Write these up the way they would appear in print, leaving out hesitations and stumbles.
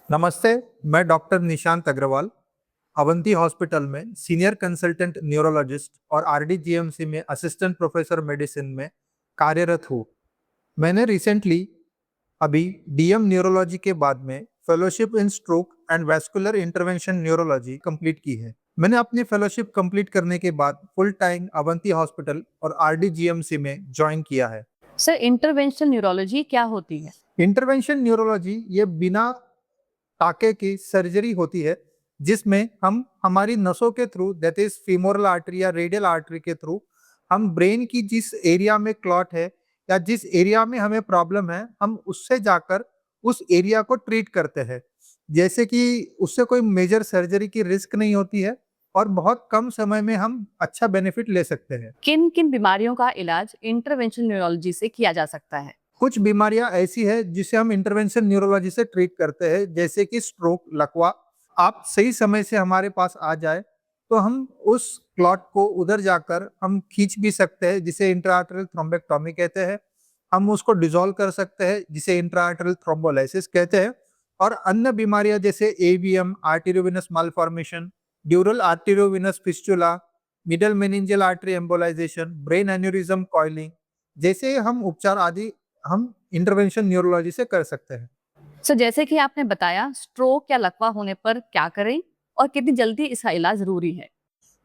नमस्ते। मैं doctor Nishant Agarwal Avanti hospital में सीनियर कंसल्टेंट न्यूरोलॉजिस्ट और आरडीजीएमसी में असिस्टेंट प्रोफेसर मेडिसिन में कार्यरत हूँ। मैंने रिसेंटली अभी डीएम न्यूरोलॉजी के बाद में fellowship in stroke and vascular intervention neurology complete की है। मैंने अपनी फेलोशिप कंप्लीट करने के बाद फुल टाइम अवंती हॉस्पिटल और आरडीजीएमसी में ज्वाइन किया है। सर, इंटरवेंशनल न्यूरोलॉजी क्या होती है? इंटरवेंशन न्यूरोलॉजी ये बिना टाके की सर्जरी होती है, जिसमें हम हमारी नसों के through, that is femoral artery या रेडियल आर्टरी के थ्रू, हम ब्रेन की जिस एरिया में क्लॉट है या जिस एरिया में हमें प्रॉब्लम है, हम उससे जाकर उस एरिया को ट्रीट करते हैं। जैसे कि उससे कोई मेजर सर्जरी की रिस्क नहीं होती है और बहुत कम समय में हम अच्छा बेनिफिट ले सकते हैं। किन किन बीमारियों का इलाज इंटरवेंशनल न्यूरोलॉजी से किया जा सकता है? कुछ बीमारियां ऐसी है जिसे हम इंटरवेंशन न्यूरोलॉजी से ट्रीट करते हैं, जैसे कि स्ट्रोक, लकवा। आप सही समय से हमारे पास आ जाए तो हम उस क्लॉट को उधर जाकर हम खींच भी सकते हैं, जिसे इंट्राआर्टरियल थ्रोम्बेक्टोमी कहते हैं। हम उसको डिसॉल्व कर सकते हैं, जिसे इंट्राआर्टरियल थ्रोम्बोलाइसिस कहते हैं। और अन्य बीमारियां जैसे AVM, arteriovenous malformation, dural arteriovenous fistula, middle meningeal artery embolisation, brain aneurysm, coiling जैसे हम उपचार आदि हम इंटरवेंशन न्यूरोलॉजी से कर सकते हैं। सर, जैसे कि आपने बताया, स्ट्रोक या लकवा होने पर क्या करें और कितनी जल्दी इसका इलाज जरूरी है?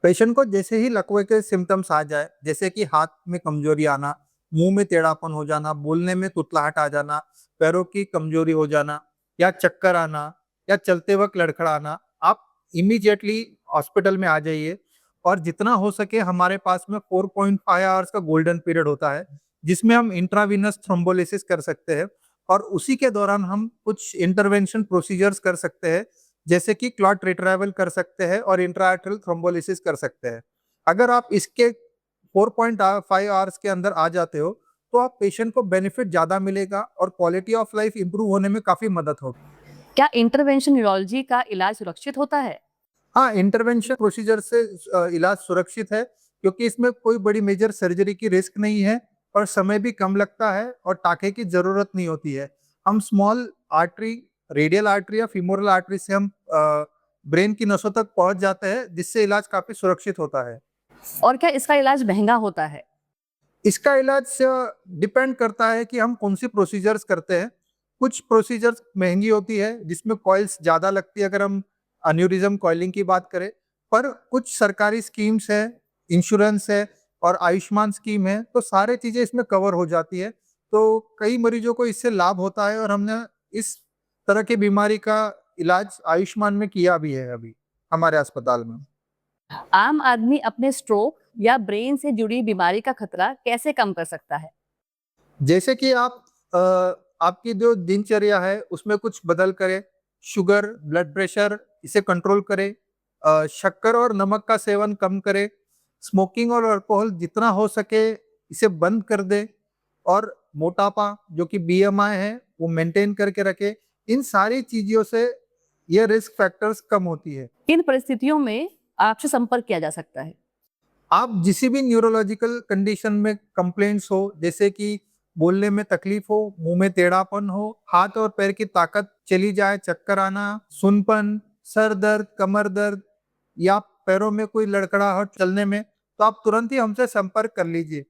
पेशेंट को जैसे ही लकवे के सिम्टम्स आ जाए, जैसे कि हाथ में कमजोरी आना, मुंह में टेढ़ापन हो जाना, बोलने में तुतलाहट आ जाना, पैरों की कमजोरी हो जाना या चक्कर आना या चलते वक्त लड़खड़ाना, आप इमीडिएटली हॉस्पिटल में आ जाइए। और जितना हो सके हमारे पास में 4.5 आवर्स का गोल्डन पीरियड होता है, जिसमें हम इंट्रावीनस थ्रोम्बोलिसिस कर सकते हैं और उसी के दौरान हम कुछ इंटरवेंशन प्रोसीजर्स कर सकते हैं, जैसे कि क्लॉट रिट्राइवल कर सकते हैं और इंट्राआर्टरियल थ्रोम्बोलिसिस कर सकते हैं। अगर आप इसके 4.5 आवर्स के अंदर आ जाते हो, तो आप पेशेंट को बेनिफिट ज़्यादा मिलेगा और क्वालिटी ऑफ लाइफ इंप्रूव होने में काफ़ी मदद होगी। क्या इंटरवेंशन न्यूरोलॉजी का इलाज सुरक्षित होता है? हाँ, इंटरवेंशन प्रोसीजर से इलाज सुरक्षित है, क्योंकि इसमें कोई बड़ी मेजर सर्जरी की रिस्क नहीं है और समय भी कम लगता है और टाँके की ज़रूरत नहीं होती है। हम स्मॉल आर्टरी, रेडियल आर्टरी या फीमोरल आर्टरी से हम ब्रेन की नसों तक पहुँच जाते हैं, जिससे इलाज काफ़ी सुरक्षित होता है। और क्या इसका इलाज महंगा होता है? इसका इलाज डिपेंड करता है कि हम कौन-सी प्रोसीजर्स करते हैं। कुछ प्रोसीजर्स महँगी होती है, जिसमें कॉइल्स ज़्यादा लगती है, अगर हम एन्यूरिज्म कॉइलिंग की बात करें। पर कुछ सरकारी स्कीम्स हैं, इंश्योरेंस है और आयुष्मान स्कीम है, तो सारी चीज़ें इसमें कवर हो जाती है। तो कई मरीजों को इससे लाभ होता है और हमने इस तरह की बीमारी का इलाज आयुष्मान में किया भी है अभी, हमारे अस्पताल में। आम आदमी अपने स्ट्रोक या ब्रेन से जुड़ी बीमारी का खतरा कैसे कम कर सकता है? जैसे कि आप आपकी जो दिनचर्या है उसमें कुछ बदल करें, शुगर, ब्लड प्रेशर इसे कंट्रोल करें, शक्कर और नमक का सेवन कम करें, स्मोकिंग और अल्कोहल जितना हो सके इसे बंद कर दें और मोटापा जो कि बीएमआई है वो मेंटेन करके रखें। इन सारी चीज़ों से ये रिस्क फैक्टर्स कम होती है। किन परिस्थितियों में आपसे संपर्क किया जा सकता है? आप जिस भी न्यूरोलॉजिकल कंडीशन में कंप्लेंट्स हो, जैसे कि बोलने में तकलीफ हो, मुंह में टेढ़ापन हो, हाथ और पैर की ताकत चली जाए, चक्कर आना, सुनपन, सर दर्द, कमर दर्द या पैरों में कोई लड़खड़ाहट चलने में, तो आप तुरंत ही हमसे संपर्क कर लीजिए।